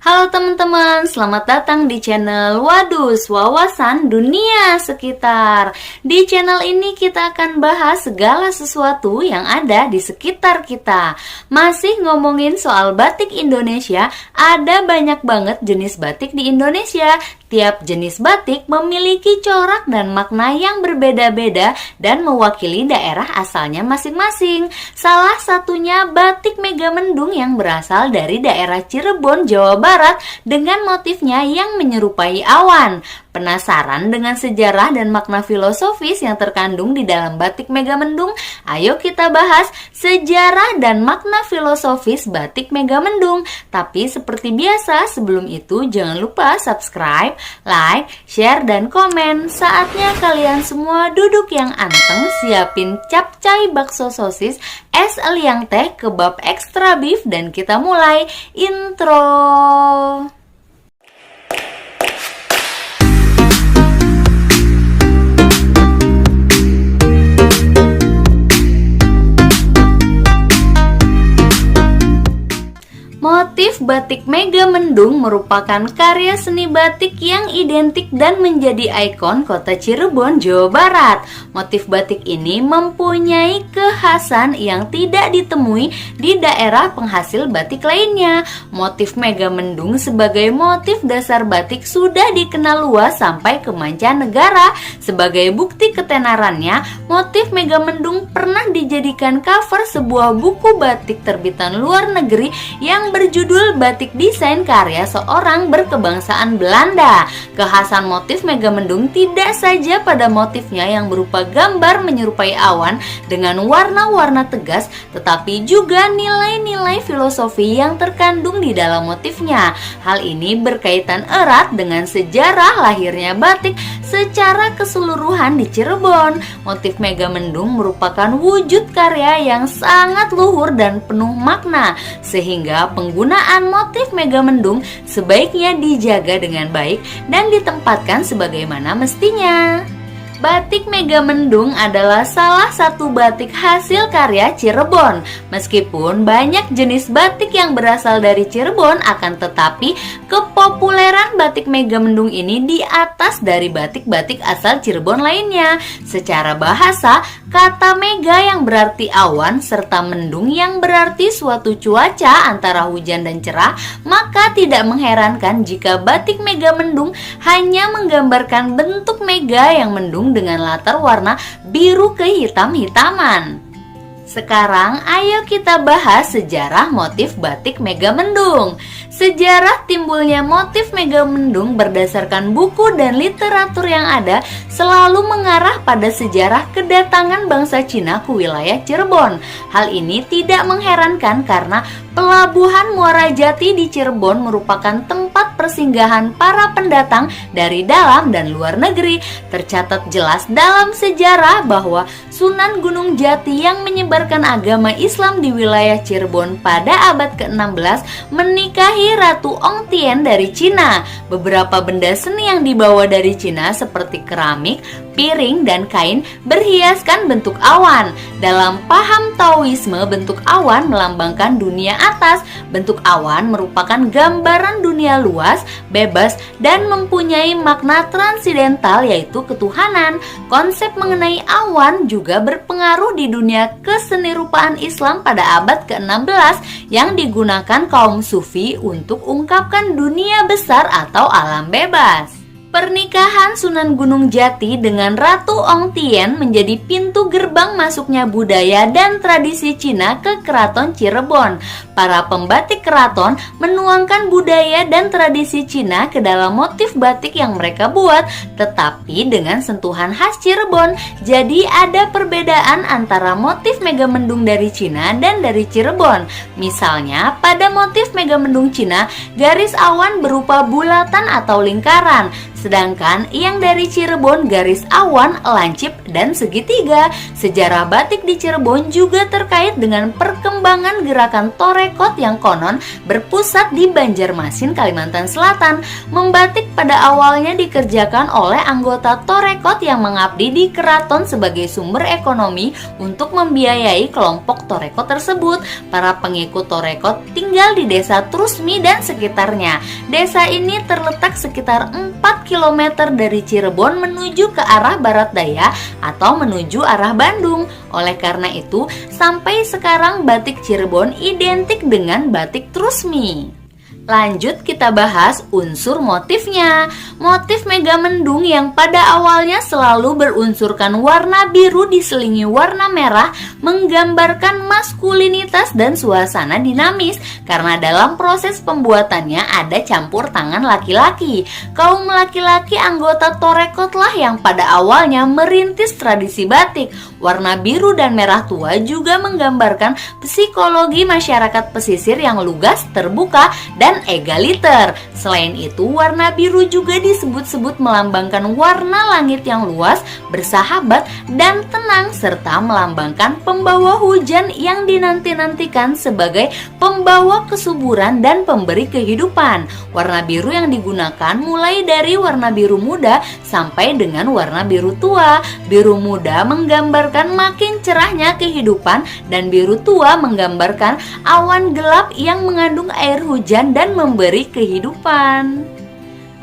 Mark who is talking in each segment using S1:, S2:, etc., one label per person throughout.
S1: Halo teman-teman, selamat datang di channel Wadus, Wawasan Dunia Sekitar. Di channel ini kita akan bahas segala sesuatu yang ada di sekitar kita. Masih ngomongin soal batik Indonesia, ada banyak banget jenis batik di Indonesia. Tiap jenis batik memiliki corak dan makna yang berbeda-beda dan mewakili daerah asalnya masing-masing. Salah satunya batik Megamendung yang berasal dari daerah Cirebon, Jawa Barat dengan motifnya yang menyerupai awan. Penasaran dengan sejarah dan makna filosofis yang terkandung di dalam batik Megamendung? Ayo kita bahas sejarah dan makna filosofis batik Megamendung. Tapi seperti biasa, sebelum itu jangan lupa subscribe, like, share, dan komen. Saatnya kalian semua duduk yang anteng, siapin capcay bakso sosis, es liang teh, kebab extra beef, dan kita mulai intro. Motif batik Megamendung merupakan karya seni batik yang identik dan menjadi ikon kota Cirebon, Jawa Barat. Motif batik ini mempunyai kekhasan yang tidak ditemui di daerah penghasil batik lainnya. Motif Megamendung sebagai motif dasar batik sudah dikenal luas sampai ke mancanegara. Sebagai bukti ketenarannya, motif Megamendung pernah dijadikan cover sebuah buku batik terbitan luar negeri yang berjudul Batik Desain karya seorang berkebangsaan Belanda. Kekhasan motif Megamendung tidak saja pada motifnya yang berupa gambar menyerupai awan dengan warna-warna tegas, tetapi juga nilai-nilai filosofi yang terkandung di dalam motifnya. Hal ini berkaitan erat dengan sejarah lahirnya batik secara keseluruhan di Cirebon. Motif Megamendung merupakan wujud karya yang sangat luhur dan penuh makna, sehingga penggunaan motif Megamendung sebaiknya dijaga dengan baik dan ditempatkan sebagaimana mestinya. Batik Megamendung adalah salah satu batik hasil karya Cirebon. Meskipun banyak jenis batik yang berasal dari Cirebon, akan tetapi kepopuleran batik Megamendung ini di atas dari batik-batik asal Cirebon lainnya. Secara bahasa, kata mega yang berarti awan serta mendung yang berarti suatu cuaca antara hujan dan cerah, maka tidak mengherankan jika batik Megamendung hanya menggambarkan bentuk mega yang mendung dengan latar warna biru kehitam-hitaman. Sekarang ayo kita bahas sejarah motif batik Megamendung. Sejarah timbulnya motif Megamendung berdasarkan buku dan literatur yang ada selalu mengarah pada sejarah kedatangan bangsa Cina ke wilayah Cirebon. Hal ini tidak mengherankan karena Pelabuhan Muara Jati di Cirebon merupakan tempat persinggahan para pendatang dari dalam dan luar negeri. Tercatat jelas dalam sejarah bahwa Sunan Gunung Jati yang menyebarkan agama Islam di wilayah Cirebon pada abad ke-16 menikahi Ratu Ong Tien dari Cina. Beberapa benda seni yang dibawa dari Cina seperti keramik, piring, dan kain berhiaskan bentuk awan. Dalam paham Taoisme, bentuk awan melambangkan dunia atas. Bentuk awan merupakan gambaran dunia luas, bebas, dan mempunyai makna transidental yaitu ketuhanan. Konsep mengenai awan juga berpengaruh di dunia kesenirupaan Islam pada abad ke-16 yang digunakan kaum sufi untuk ungkapkan dunia besar atau alam bebas. Pernikahan Sunan Gunung Jati dengan Ratu Ong Tien menjadi pintu gerbang masuknya budaya dan tradisi Cina ke Keraton Cirebon. Para pembatik keraton menuangkan budaya dan tradisi Cina ke dalam motif batik yang mereka buat, tetapi dengan sentuhan khas Cirebon. Jadi ada perbedaan antara motif Megamendung dari Cina dan dari Cirebon. Misalnya, pada motif Megamendung Cina, garis awan berupa bulatan atau lingkaran. Sedangkan yang dari Cirebon garis awan, lancip, dan segitiga. Sejarah batik di Cirebon juga terkait dengan perkembangan gerakan torekot yang konon berpusat di Banjarmasin, Kalimantan Selatan. Membatik pada awalnya dikerjakan oleh anggota torekot yang mengabdi di keraton sebagai sumber ekonomi untuk membiayai kelompok torekot tersebut. Para pengikut torekot tinggal di desa Trusmi dan sekitarnya. Desa ini terletak sekitar 4 km dari Cirebon menuju ke arah barat daya atau menuju arah Bandung. Oleh karena itu, sampai sekarang batik Cirebon identik dengan batik Trusmi. Lanjut kita bahas unsur motifnya. Motif Megamendung yang pada awalnya selalu berunsurkan warna biru diselingi warna merah menggambarkan maskulinitas dan suasana dinamis karena dalam proses pembuatannya ada campur tangan laki-laki. Kaum laki-laki anggota torekotlah yang pada awalnya merintis tradisi batik. Warna biru dan merah tua juga menggambarkan psikologi masyarakat pesisir yang lugas, terbuka, dan egaliter. Selain itu, warna biru juga disebut-sebut melambangkan warna langit yang luas, bersahabat, dan tenang, serta melambangkan pembawa hujan yang dinanti-nantikan sebagai pembawa kesuburan dan pemberi kehidupan. Warna biru yang digunakan mulai dari warna biru muda sampai dengan warna biru tua. Biru muda menggambarkan makin cerahnya kehidupan dan biru tua menggambarkan awan gelap yang mengandung air hujan dan memberi kehidupan.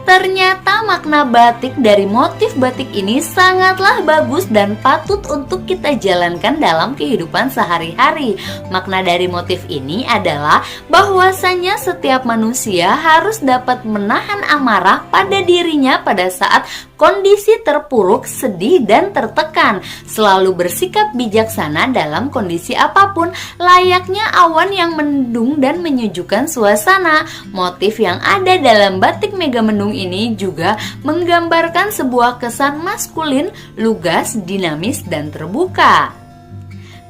S1: Ternyata makna batik dari motif batik ini sangatlah bagus dan patut untuk kita jalankan dalam kehidupan sehari-hari. Makna dari motif ini adalah bahwasannya setiap manusia harus dapat menahan amarah pada dirinya pada saat kondisi terpuruk, sedih, dan tertekan. Selalu bersikap bijaksana dalam kondisi apapun, layaknya awan yang mendung dan menyejukkan suasana. Motif yang ada dalam batik Megamendung ini juga menggambarkan sebuah kesan maskulin, lugas, dinamis, dan terbuka.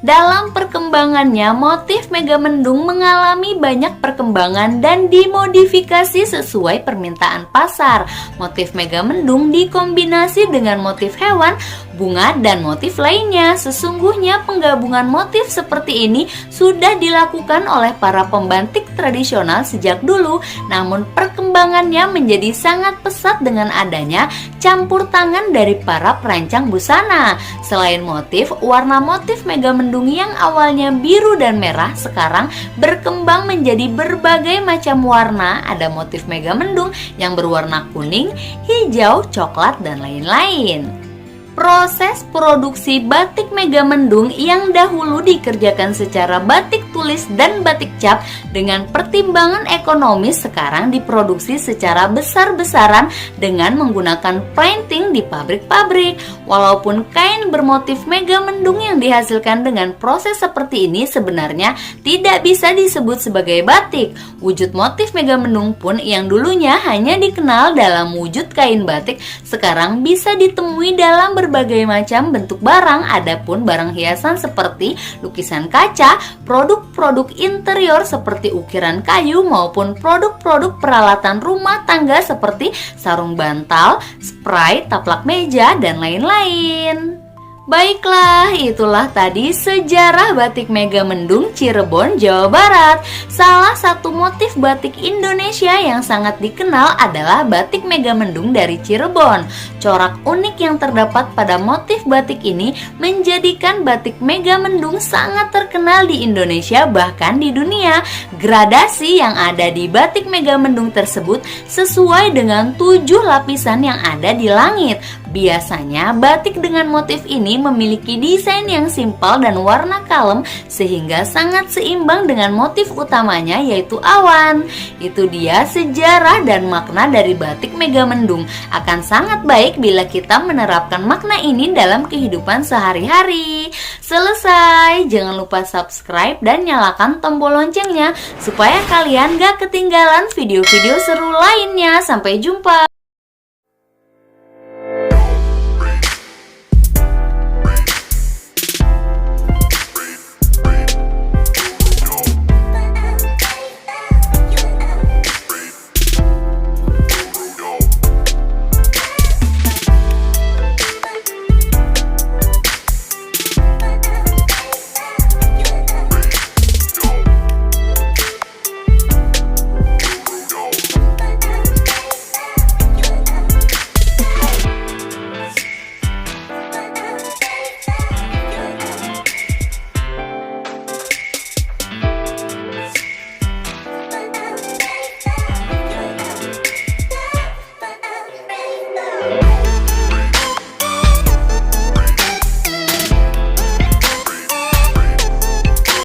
S1: Dalam perkembangannya, motif Megamendung mengalami banyak perkembangan dan dimodifikasi sesuai permintaan pasar. Motif Megamendung dikombinasi dengan motif hewan, bunga, dan motif lainnya. Sesungguhnya penggabungan motif seperti ini sudah dilakukan oleh para pembatik tradisional sejak dulu, namun perkembangannya menjadi sangat pesat dengan adanya campur tangan dari para perancang busana. Selain motif, warna motif Megamendung yang awalnya biru dan merah sekarang berkembang menjadi berbagai macam warna. Ada motif Megamendung yang berwarna kuning, hijau, coklat, dan lain-lain. Proses produksi batik Megamendung yang dahulu dikerjakan secara batik tulis dan batik cap dengan pertimbangan ekonomis sekarang diproduksi secara besar-besaran dengan menggunakan printing di pabrik-pabrik. Walaupun kain bermotif Megamendung yang dihasilkan dengan proses seperti ini sebenarnya tidak bisa disebut sebagai batik. Wujud motif Megamendung pun yang dulunya hanya dikenal dalam wujud kain batik sekarang bisa ditemui dalam berbagai macam bentuk barang. Adapun barang hiasan seperti lukisan kaca, produk-produk interior seperti ukiran kayu maupun produk-produk peralatan rumah tangga seperti sarung bantal, spray, taplak meja, dan lain-lain. Baiklah, itulah tadi sejarah batik Megamendung Cirebon, Jawa Barat. Salah satu motif batik Indonesia yang sangat dikenal adalah batik Megamendung dari Cirebon. Corak unik yang terdapat pada motif batik ini menjadikan batik Megamendung sangat terkenal di Indonesia bahkan di dunia. Gradasi yang ada di batik Megamendung tersebut sesuai dengan 7 lapisan yang ada di langit. Biasanya batik dengan motif ini memiliki desain yang simpel dan warna kalem sehingga sangat seimbang dengan motif utamanya yaitu awan. Itu dia sejarah dan makna dari batik Megamendung. Akan sangat baik bila kita menerapkan makna ini dalam kehidupan sehari-hari. Selesai, jangan lupa subscribe dan nyalakan tombol loncengnya supaya kalian gak ketinggalan video-video seru lainnya. Sampai jumpa.